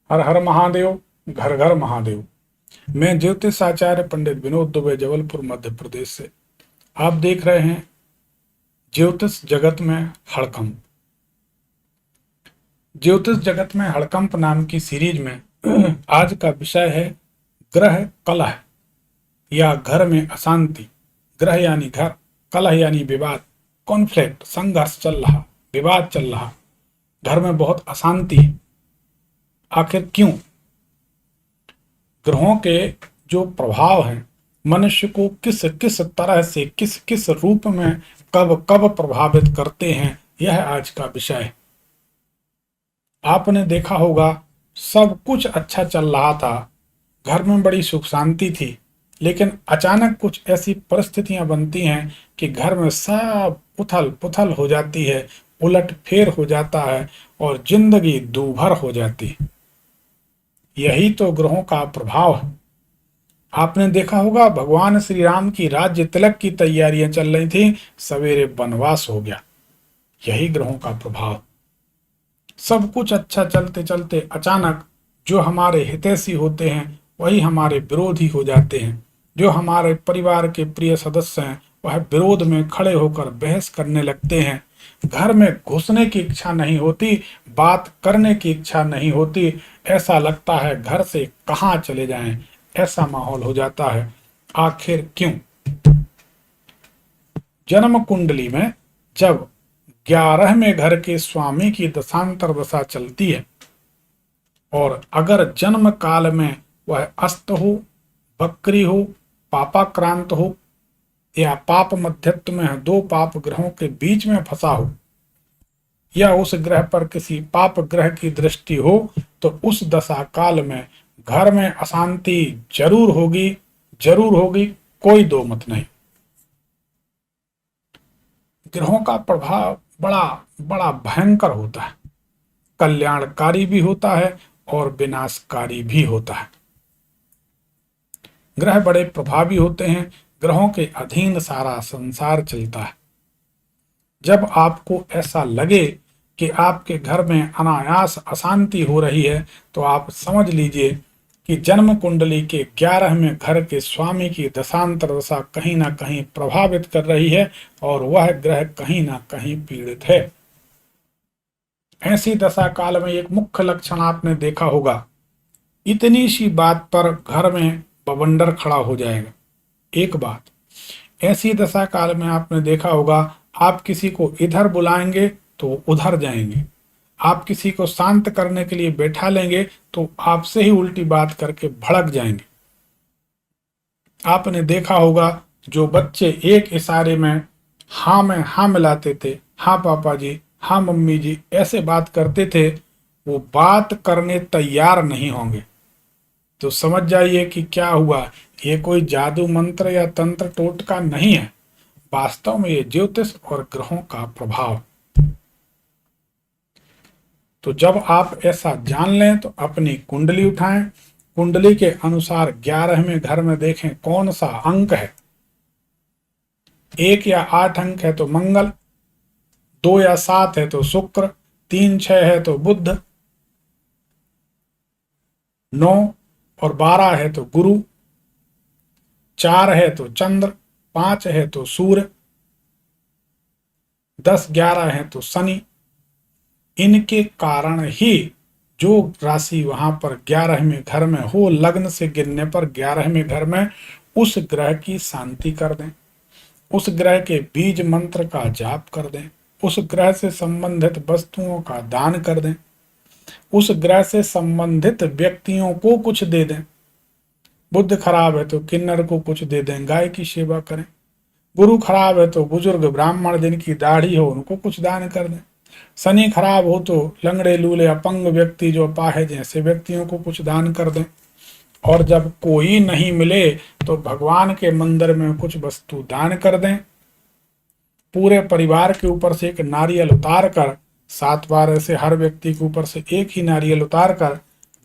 हर हर महादेव, घर घर महादेव। मैं ज्योतिष आचार्य पंडित विनोद दुबे, जबलपुर मध्य प्रदेश से। आप देख रहे हैं ज्योतिष जगत में हड़कंप। ज्योतिष जगत में हड़कंप नाम की सीरीज में आज का विषय है ग्रह कलह या घर में अशांति। ग्रह यानी घर, कलह यानी विवाद, कॉन्फ्लिक्ट, संघर्ष चल रहा, विवाद चल रहा, घर में बहुत अशांति है। आखिर क्यों? ग्रहों के जो प्रभाव हैं मनुष्य को किस किस तरह से, किस किस रूप में, कब कब प्रभावित करते हैं, यह आज का विषय है। आपने देखा होगा सब कुछ अच्छा चल रहा था, घर में बड़ी सुख शांति थी, लेकिन अचानक कुछ ऐसी परिस्थितियां बनती हैं कि घर में सब उथल पुथल हो जाती है, उलट फेर हो जाता है और जिंदगी दूभर हो जाती है। यही तो ग्रहों का प्रभाव है। आपने देखा होगा भगवान श्री राम की राज्य तिलक की तैयारियां चल रही थी, सवेरे वनवास हो गया। यही ग्रहों का प्रभाव। सब कुछ अच्छा चलते चलते अचानक जो हमारे हितैषी होते हैं वही हमारे विरोधी हो जाते हैं। जो हमारे परिवार के प्रिय सदस्य हैं वह विरोध में खड़े होकर बहस करने लगते हैं। घर में घुसने की इच्छा नहीं होती, बात करने की इच्छा नहीं होती, ऐसा लगता है घर से कहाँ चले जाएं, ऐसा माहौल हो जाता है। आखिर क्यों? जन्म कुंडली में जब 11वें घर के स्वामी की दशांतर दशा चलती है और अगर जन्म काल में वह अस्त हो, बकरी हो, पापाक्रांत हो या पाप मध्यत्व में है, दो पाप ग्रहों के बीच में फंसा हो, या उस ग्रह पर किसी पाप ग्रह की दृष्टि हो, तो उस दशा काल में घर में अशांति जरूर होगी, जरूर होगी, कोई दो मत नहीं। ग्रहों का प्रभाव बड़ा बड़ा भयंकर होता है, कल्याणकारी भी होता है और विनाशकारी भी होता है। ग्रह बड़े प्रभावी होते हैं, ग्रहों के अधीन सारा संसार चलता है। जब आपको ऐसा लगे कि आपके घर में अनायास अशांति हो रही है, तो आप समझ लीजिए कि जन्म कुंडली के 11वें घर के स्वामी की दशांतर दशा कहीं ना कहीं प्रभावित कर रही है और वह ग्रह कहीं ना कहीं पीड़ित है। ऐसी दशा काल में एक मुख्य लक्षण आपने देखा होगा, इतनी सी बात पर घर में बवंडर खड़ा हो जाएगा। एक बात, ऐसी दशा काल में आपने देखा होगा आप किसी को इधर बुलाएंगे तो उधर जाएंगे, आप किसी को शांत करने के लिए बैठा लेंगे तो आपसे ही उल्टी बात करके भड़क जाएंगे। आपने देखा होगा जो बच्चे एक इशारे में हाँ में हाँ मिलाते थे, हाँ पापा जी, हाँ मम्मी जी, ऐसे बात करते थे, वो बात करने तैयार नहीं होंगे। तो समझ जाइए कि क्या हुआ। ये कोई जादू मंत्र या तंत्र टोटका नहीं है, वास्तव में ये ज्योतिष और ग्रहों का प्रभाव। तो जब आप ऐसा जान लें तो अपनी कुंडली उठाएं, कुंडली के अनुसार 11वें घर में देखें कौन सा अंक है। 1 या 8 अंक है तो मंगल, 2 या 7 है तो शुक्र, 3 6 है तो बुध, 9 और 12 है तो गुरु, 4 है तो चंद्र, 5 है तो सूर्य, 10 11 है तो शनि। इनके कारण ही जो राशि वहां पर 11वें घर में हो, लग्न से गिनने पर 11वें घर में, उस ग्रह की शांति कर दें, उस ग्रह के बीज मंत्र का जाप कर दें, उस ग्रह से संबंधित वस्तुओं का दान कर दें, उस ग्रह से संबंधित व्यक्तियों को कुछ दे दें। बुध खराब है तो किन्नर को कुछ दे दें, गाय की सेवा करें। गुरु खराब है तो बुजुर्ग ब्राह्मण जिनकी दाढ़ी हो उनको कुछ दान कर दें। शनि खराब हो तो लंगड़े लूले अपंग व्यक्ति जो अपाहिज जैसे व्यक्तियों को कुछ दान कर दें। और जब कोई नहीं मिले तो भगवान के मंदिर में कुछ वस्तु दान कर दें। पूरे परिवार के ऊपर से एक नारियल उतार कर, 7 बार ऐसे हर व्यक्ति के ऊपर से एक ही नारियल उतार कर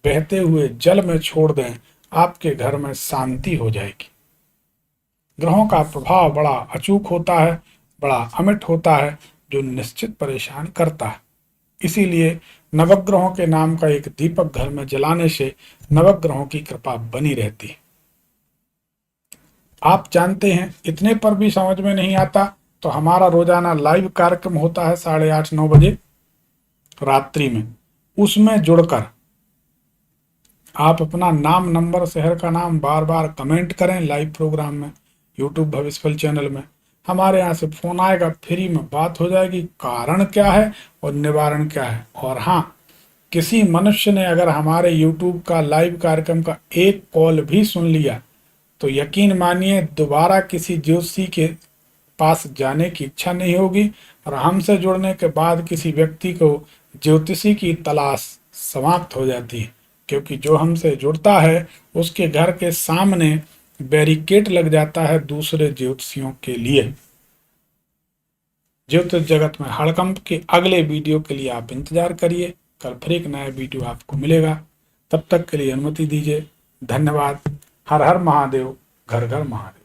बहते हुए जल में छोड़ दें, आपके घर में शांति हो जाएगी। ग्रहों का प्रभाव बड़ा अचूक होता है, बड़ा अमिट होता है, जो निश्चित परेशान करता है। इसीलिए नवग्रहों के नाम का एक दीपक घर में जलाने से नवग्रहों की कृपा बनी रहती है। आप जानते हैं, इतने पर भी समझ में नहीं आता तो हमारा रोजाना लाइव कार्यक्रम होता है 8:30-9 बजे रात्रि में। उसमें जुड़कर आप अपना नाम, नंबर, शहर का नाम बार बार कमेंट करें लाइव प्रोग्राम में, यूट्यूब भविष्यफल चैनल में। हमारे यहाँ से फोन आएगा, फ्री में बात हो जाएगी, कारण क्या है और निवारण क्या है। और हाँ, किसी मनुष्य ने अगर हमारे यूट्यूब का लाइव कार्यक्रम का एक कॉल भी सुन लिया तो यकीन मानिए दोबारा किसी ज्योतिषी के पास जाने की इच्छा नहीं होगी, और हमसे जुड़ने के बाद किसी व्यक्ति को ज्योतिषी की तलाश समाप्त हो जाती है, क्योंकि जो हमसे जुड़ता है उसके घर के सामने बैरिकेड लग जाता है दूसरे ज्योतिषियों के लिए। ज्योतिष जगत में हड़कंप के अगले वीडियो के लिए आप इंतजार करिए। कल फिर एक नया वीडियो आपको मिलेगा। तब तक के लिए अनुमति दीजिए। धन्यवाद। हर हर महादेव, घर घर महादेव।